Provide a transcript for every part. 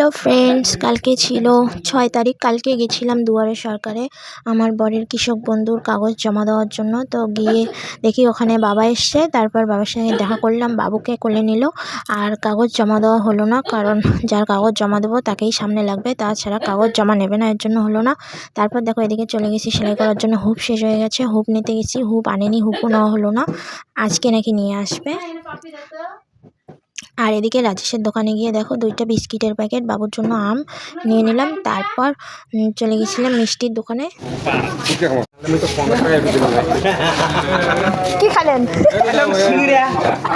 Hello friends, কালকে ছিল 6 তারিখ। কালকে গেছিলাম দুয়ারে সরকারে আমার বরের কৃষক বন্ধুর কাগজ জমা দেওয়ার জন্য। তো গিয়ে দেখি ওখানে বাবা এসছে। তারপর বাবার সঙ্গে দেখা করলাম, বাবুকে কোলে নিল। আর কাগজ জমা দেওয়া হলো না, কারণ যার কাগজ জমা দেবো তাকেই সামনে লাগবে, তাছাড়া কাগজ জমা নেবে না, এর জন্য হলো না। তারপর দেখো এদিকে চলে গেছি সেলাই করার জন্য। হুপ শেষ হয়ে গেছে, হুপ নিতে গেছি, হুপ আনেনি, হুপও নেওয়া হলো না, আজকে নাকি নিয়ে আসবে। আর এদিকে রাজেশের দোকানে গিয়ে দেখো 2টা বিস্কিটের প্যাকেট, বাবুর জন্য আম নিয়ে নিলাম। তারপর চলে গেছিলাম মিষ্টির দোকানে। কি খালেন?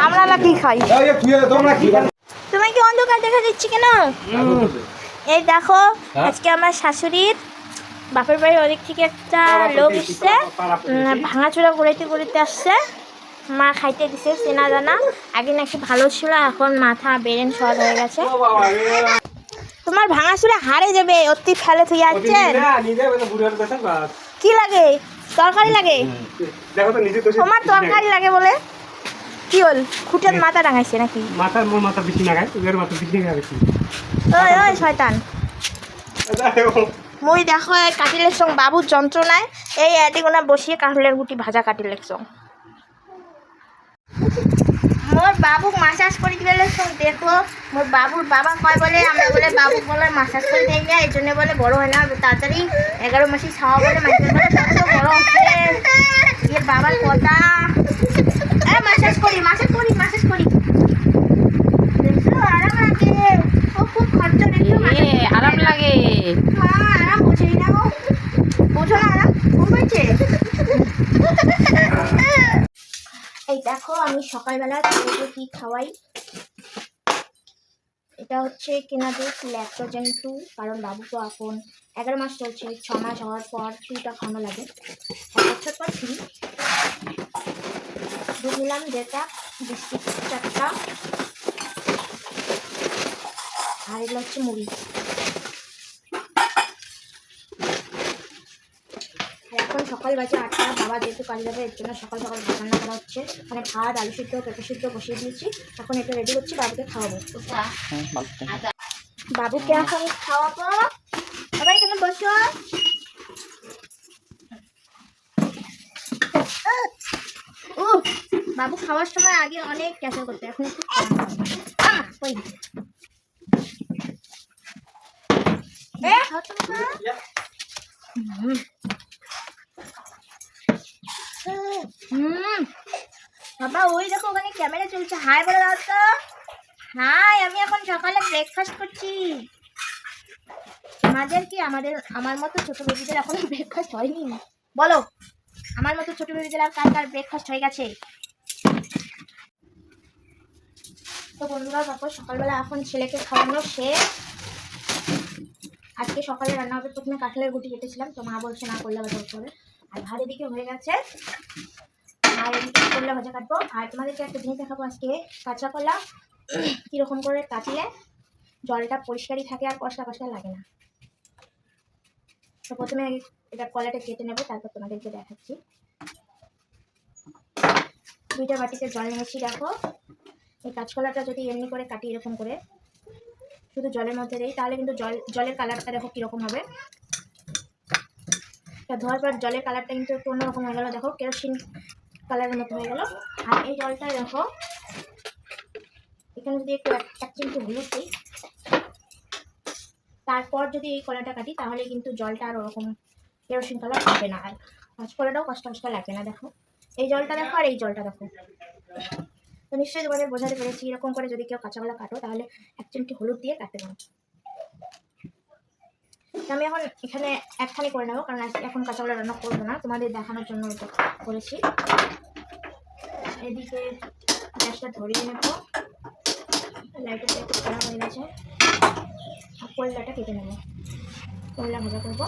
আমরা না কি খাই? তোমায় কি অন্ধকার দেখা দিচ্ছি কেন? এই দেখো আজকে আমার শাশুড়ির বাপের বাড়ির ওদিক থেকে একটা লোক এসছে, ভাঙাচোরা করিতে করিতে আসছে। মা খাইতে দিছে চেনা জানা, আগে নাকি ভালো ছিল, এখন মাথা বেরেন শর্ট হয়ে গেছে। তোমার ভাঙাচোরা হারে যাবে, অতি ফেলে তুই যাচ্ছেন। কি লাগে? তরকারি লাগে? তোমার তরকারি লাগে বলে কি হল? খুঁটের মাথা ডাঙাইছে নাকি? মাথা বেশি লাগাই, ওদের মাথা বেশি লাগাইছি। ওই ওই শয়তান, মই দেখো কাটিলের সঙ্গে বাবুর যন্ত্রণায় এই এদিকোনা বসিয়ে কাটলের গুটি ভাজা কাটিলের সঙ্গে মোর বাবুক মাসাজ করে দিলে সঙ্গে। দেখো মোর বাবুর বাবা কয় বলে, আমরা বলে বাবুক বলে মাসাজ করে দেয় না, এই জন্য বলে বড় হয় না তাড়াতাড়ি। 11 মাসে ছাওয়া বলে মানুষের বলে কত বড় হচ্ছে এর বাবার কথা। মাসাজ করি মাসাজ করি মাসাজ করি, দেখো আরাম লাগে। ও খুব খরচা, দেখো আরাম লাগে। মা আরাম বোঝেই না, ও বোঝো না আরাম খুব হয়েছে। এই দেখো আমি সকালবেলা ছেলেকে কি খাওয়াই। এটা হচ্ছে কেনা দুধ, ল্যাকটোজেন 2, কারণ বাবু তো এখন 11 মাস চলছে, 6 মাস হওয়ার পর 2টা খাওয়ানো লাগে, 1 বছর পর 3। দুধ নিলাম যেটা, বিস্কিট 4টা, আর এগুলো হচ্ছে মুড়ি। এখন সকাল বাজে 8টা, বাবা যেহেতু কাজে যাবে এর জন্য সকাল সকাল রান্না করা হচ্ছে। মানে ভাত, আলু সিদ্ধ, পেঁপে সিদ্ধ বসিয়ে দিয়েছি, এখন এটা রেডি হচ্ছে, বাবুকে খাওয়াবো। বাবুকে এখন খাওয়াবো। সবাই এখানে বসো। বাবু খাওয়ার সময় আগে অনেক ক্যাচার করতে, এখন একটু বাবা ওই দেখো ওখানে ক্যামেরা চলছে, হাই বলে দাও তো। হাই, আমি এখন সকালে ব্রেকফাস্ট করছি। আমাদের কি আমার মতো ছোট বেবিদের এখন ব্রেকফাস্ট হয়নি? বলো, আমার মতো ছোট বেবিদের আর কার কার ব্রেকফাস্ট হয়ে গেছে? তো বন্ধুরা দেখো সকালবেলা এখন ছেলেকে খাওয়ানো শেষ। আজকে সকালে রান্না হবে, প্রথমে কাঁঠালের গুটি কেটেছিলাম, তো মা বলছে না করলে ভাজা করতে হবে। আর ভাত এদিকে হয়ে গেছে, আর এদিকে করলে ভাজা কাটবো। আর তোমাদেরকে একটা জিনিস দেখাবো আজকে, কাঁচা কলা কীরকম করে কাটলে জলটা পরিষ্কারই থাকে আর কষা কষা লাগে না। তো প্রথমে এটা কলাটা কেটে নেবো, তারপর তোমাদেরকে দেখাচ্ছি। 2টা বাটিতে জল নিয়েছি। দেখো এই কাঁচকলাটা যদি এমনি করে কাটি, এরকম করে শুধু জলের মধ্যে দিই, তাহলে কিন্তু জলের কালারটা দেখো কীরকম হবে। তা ধোয়ার পর জলের কালারটা কিন্তু একটু অন্যরকম হয়ে গেলো, দেখো কেরোসিন কালারের মতো হয়ে গেল। আর এই জলটা দেখো এখানে যদি একটু 1 চিমটি হলুদ দিই, তারপর যদি এই কলাটা কাটি, তাহলে কিন্তু জলটা আর ওরকম কেরোসিন কালার হবে না, আর কাঁচকলাটাও কষ্ট কষ্ট লাগবে না। দেখো এই জলটা দেখো আর এই জলটা দেখো, তো নিশ্চয়ই তোমাদের বোঝাতে পেরেছি। এরকম করে যদি কেউ কাঁচাকলা কাটো, তাহলে 1 চিমটি হলুদ দিয়ে কাটতে পারো। আমি এখন এখানে একখানি করে নেবো, কারণ এখন কাঁচাকলা রান্না করবো না, তোমাদের দেখানোর জন্য এটা করেছি। এদিকে গ্যাসটা ধরিয়ে নেবো, লাইটটা একটু খারাপ হয়ে গেছে। আর কলাটা কেটে নেবো, কলা ভাজা করবো।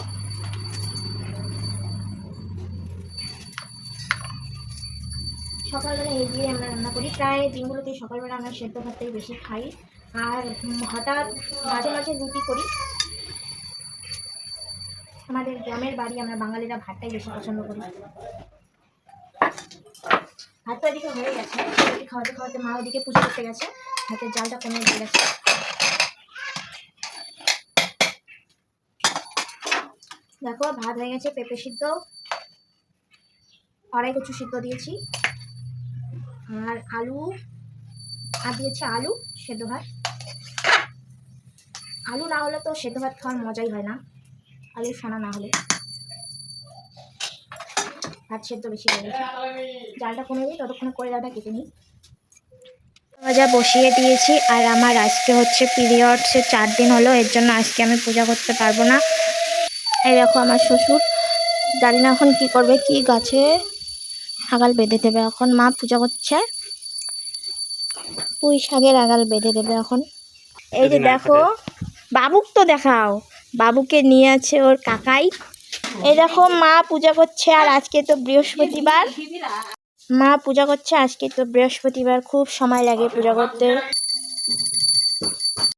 সকালবেলা এই দিয়ে আমরা রান্না করি, প্রায় দিনগুলোতেই সকালবেলা আমরা সেদ্ধ ভাতটাই বেশি খাই, আর হঠাৎ মাঝে মাঝে রুটি করি। আমাদের গ্রামের বাড়ি, আমরা বাঙালিরা ভাতটাই বেশি পছন্দ করি। ভাত তো এদিকে হয়ে গেছে, খাওয়াতে খাওয়াতে মা ওদিকে পুজো করতে গেছে, হাতের জালটা কমে দিয়ে গেছে। দেখো ভাত হয়ে গেছে, পেঁপে সিদ্ধ, কড়াই কচু সিদ্ধ দিয়েছি, আর আলু আর দিয়েছি আলু সেদ্ধ ভাত। আলু না হলে তো সেদ্ধ ভাত খাওয়ার মজাই হয় না, আলু সোনা না হলে। ভাত সেদ্ধ বেশি হয়ে গেছে, জালটা কমে দিই, ততক্ষণে করে ডালটা কেটে নিই। ভাজা বসিয়ে দিয়েছি। আর আমার আজকে হচ্ছে পিরিয়ডসের 4 দিন হলো, এর জন্য আজকে আমি পূজা করতে পারবো না। এই দেখো আমার শ্বশুর, জানি না এখন কি করবে, কি গাছে আগাল বেঁধে দেবে। এখন মা পূজা করছে, পুঁই শাকের আগাল বেঁধে দেবে এখন। এই যে দেখো, বাবুক তো দেখাও, বাবুকে নিয়ে আছে ওর কাকাই। এই দেখো মা পূজা করছে, আর আজকে তো বৃহস্পতিবার, মা পূজা করছে, আজকে তো বৃহস্পতিবার, খুব সময় লাগে পূজা করতে।